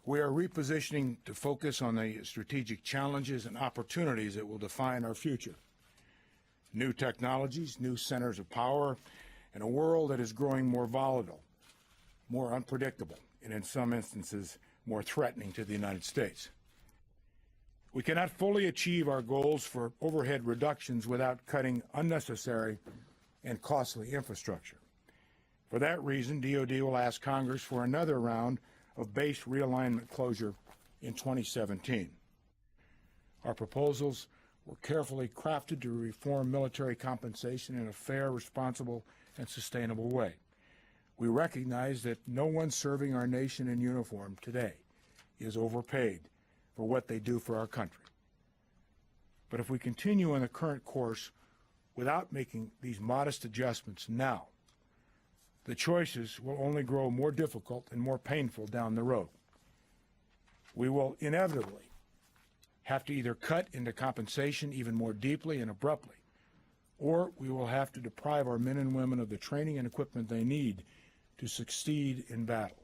We are repositioning to focus on the strategic challenges and opportunities that will define our future. New technologies, new centers of power, and a world that is growing more volatile, more unpredictable, and in some instances, more threatening to the United States. We cannot fully achieve our goals for overhead reductions without cutting unnecessary and costly infrastructure. For that reason, DoD will ask Congress for another round of base realignment closure in 2017. Our proposals were carefully crafted to reform military compensation in a fair, responsible, and sustainable way. We recognize that no one serving our nation in uniform today is overpaid for what they do for our country. But if we continue on the current course without making these modest adjustments now, the choices will only grow more difficult and more painful down the road. We will inevitably have to either cut into compensation even more deeply and abruptly, or we will have to deprive our men and women of the training and equipment they need to succeed in battle.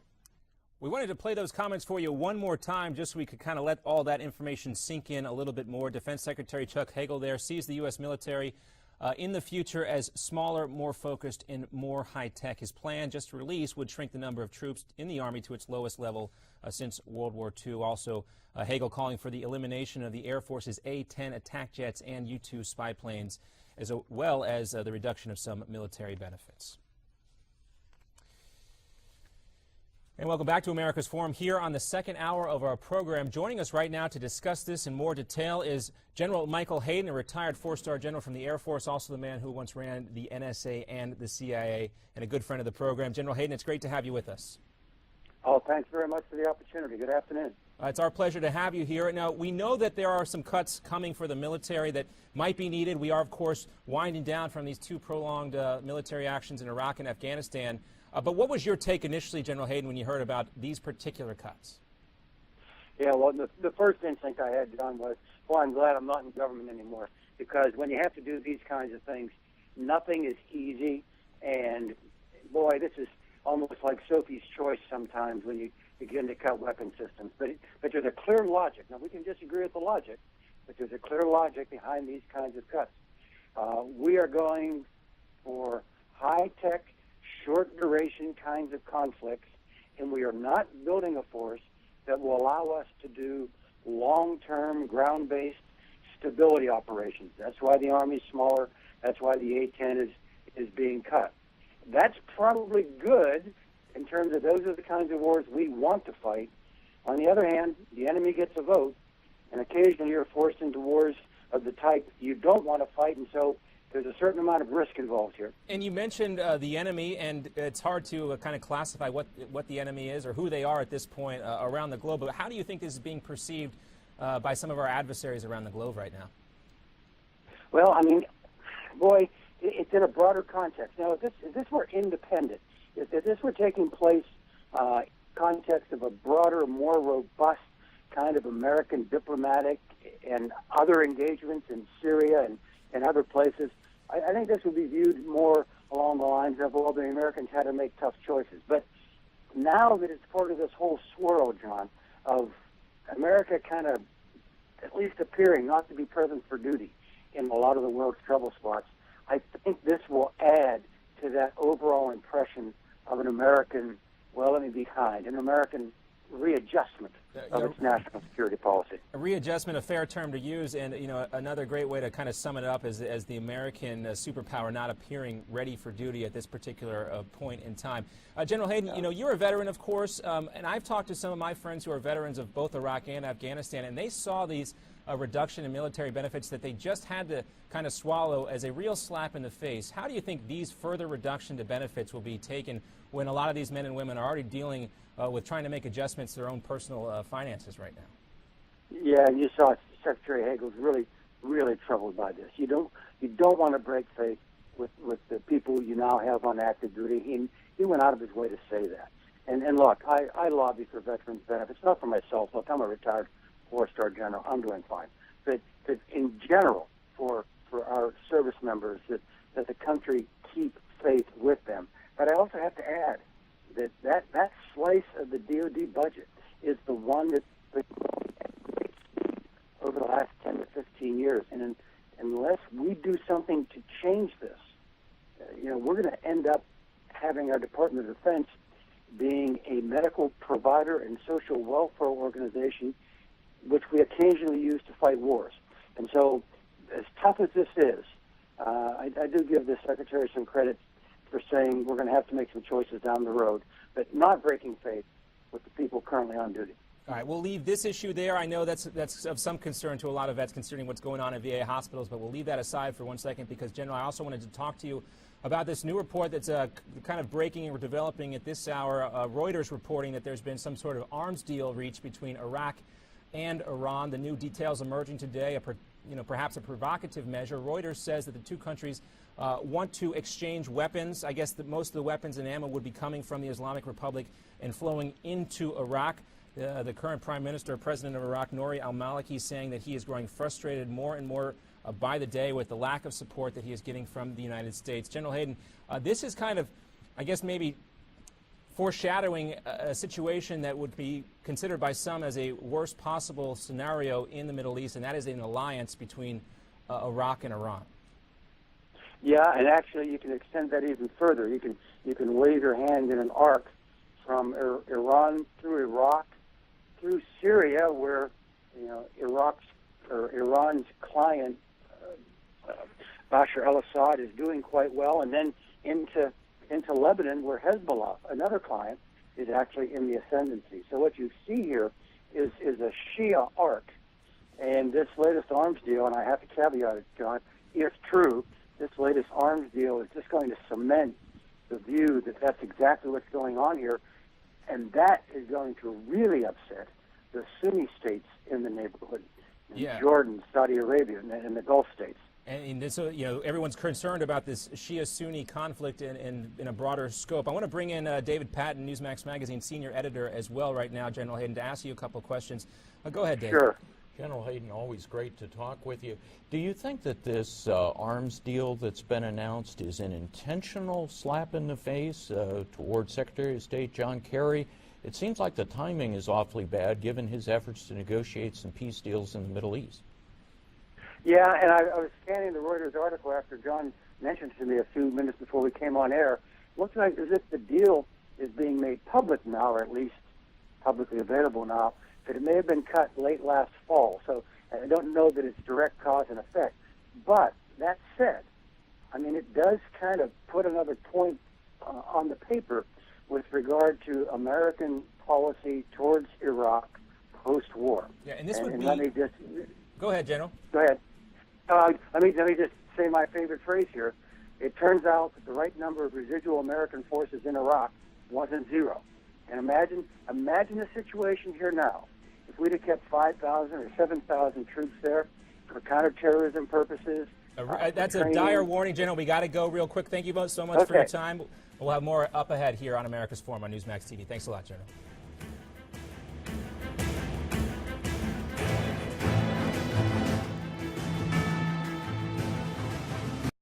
We wanted to play those comments for you one more time just so we could kind of let all that information sink in a little bit more. Defense Secretary Chuck Hagel there sees the U.S. military in the future as smaller, more focused, and more high-tech. His plan, just released, would shrink the number of troops in the Army to its lowest level since World War II. Also, Hagel calling for the elimination of the Air Force's A-10 attack jets and U-2 spy planes, as well as the reduction of some military benefits. And welcome back to America's Forum here on the second hour of our program. Joining us right now to discuss this in more detail is General Michael Hayden, a retired four-star general from the Air Force, also the man who once ran the NSA and the CIA, and a good friend of the program. General Hayden, it's great to have you with us. Oh, thanks very much for the opportunity. Good afternoon. It's our pleasure to have you here. Now, we know that there are some cuts coming for the military that might be needed. We are, of course, winding down from these two prolonged military actions in Iraq and Afghanistan. But what was your take initially, General Hayden, when you heard about these particular cuts? Yeah, well, the first instinct I had, John, was, well, I'm glad I'm not in government anymore, because when you have to do these kinds of things, nothing is easy, and, boy, this is almost like Sophie's Choice sometimes when you begin to cut weapon systems. But there's a clear logic. Now, we can disagree with the logic, but there's a clear logic behind these kinds of cuts. We are going for high-tech, short-duration kinds of conflicts, and we are not building a force that will allow us to do long-term, ground-based stability operations. That's why the Army's smaller. That's why the A-10 is being cut. That's probably good in terms of those are the kinds of wars we want to fight. On the other hand, the enemy gets a vote, and occasionally you're forced into wars of the type you don't want to fight, and so there's a certain amount of risk involved here. And you mentioned the enemy, and it's hard to kind of classify what the enemy is or who they are at this point around the globe. But how do you think this is being perceived by some of our adversaries around the globe right now? Well, I mean, boy, it's in a broader context. Now, if this were independent, if this were taking place context of a broader, more robust kind of American diplomatic and other engagements in Syria and other places, I think this would be viewed more along the lines of, well, the Americans had to make tough choices. But now that it's part of this whole swirl, John, of America kind of at least appearing not to be present for duty in a lot of the world's trouble spots, I think this will add to that overall impression of an American, well, let me be kind, an American readjustment of its national security policy. A readjustment, a fair term to use, and another great way to kind of sum it up is as the American superpower not appearing ready for duty at this particular point in time. General Hayden, you're a veteran, of course, and I've talked to some of my friends who are veterans of both Iraq and Afghanistan, and they saw these reduction in military benefits that they just had to kind of swallow as a real slap in the face. How do you think these further reduction to benefits will be taken when a lot of these men and women are already dealing with trying to make adjustments to their own personal finances right now? Yeah, and you saw Secretary Hagel's really, really troubled by this. You don't want to break faith with the people you now have on active duty. He went out of his way to say that. And look, I lobby for veterans benefits, not for myself. Look, I'm a retired four-star general. I'm doing fine. But in general, for our service members, that the country keep faith with them. But I also have to add that slice of the DoD budget is the one that's been over the last 10 to 15 years. And unless we do something to change this, we're going to end up having our Department of Defense being a medical provider and social welfare organization, which we occasionally use to fight wars. And so, as tough as this is, I do give the Secretary some credit for saying we're going to have to make some choices down the road, but not breaking faith with the people currently on duty. All right, we'll leave this issue there. I know that's of some concern to a lot of vets considering what's going on at VA hospitals, but we'll leave that aside for 1 second because, General, I also wanted to talk to you about this new report that's kind of breaking or developing at this hour. Reuters reporting that there's been some sort of arms deal reached between Iraq and Iran. The new details emerging today, perhaps a provocative measure. Reuters says that the two countries want to exchange weapons. I guess that most of the weapons and ammo would be coming from the Islamic Republic and flowing into Iraq. The current Prime Minister, President of Iraq, Nouri al-Maliki, saying that he is growing frustrated more and more by the day with the lack of support that he is getting from the United States. General Hayden, this is kind of, I guess, maybe foreshadowing a situation that would be considered by some as a worst possible scenario in the Middle East, and that is an alliance between Iraq and Iran. Yeah, and actually you can extend that even further. You can wave your hand in an arc from Iran through Iraq, through Syria, where Iran's client Bashar al-Assad is doing quite well, and then into Lebanon, where Hezbollah, another client, is actually in the ascendancy. So what you see here is a Shia arc, and this latest arms deal, and I have to caveat it, John, if true, this latest arms deal is just going to cement the view that that's exactly what's going on here, and that is going to really upset the Sunni states in the neighborhood, Jordan, Saudi Arabia, and the Gulf states. And so, everyone's concerned about this Shia-Sunni conflict in a broader scope. I want to bring in David Patton, Newsmax Magazine senior editor as well right now, General Hayden, to ask you a couple of questions. Go ahead, David. Sure. General Hayden, always great to talk with you. Do you think that this arms deal that's been announced is an intentional slap in the face toward Secretary of State John Kerry? It seems like the timing is awfully bad given his efforts to negotiate some peace deals in the Middle East. Yeah, and I was scanning the Reuters article after John mentioned to me a few minutes before we came on air. Looks like as if the deal is being made public now, or at least publicly available now, that it may have been cut late last fall. So I don't know that it's direct cause and effect. But that said, I mean, it does kind of put another point on the paper with regard to American policy towards Iraq post-war. Yeah, and this would be... Let me just... Go ahead, General. Go ahead. Let me just say my favorite phrase here. It turns out that the right number of residual American forces in Iraq wasn't zero. And imagine the situation here now. If we'd have kept 5,000 or 7,000 troops there for counterterrorism purposes. That's a dire warning, General. We got to go real quick. Thank you both so much for your time. We'll have more up ahead here on America's Forum on Newsmax TV. Thanks a lot, General.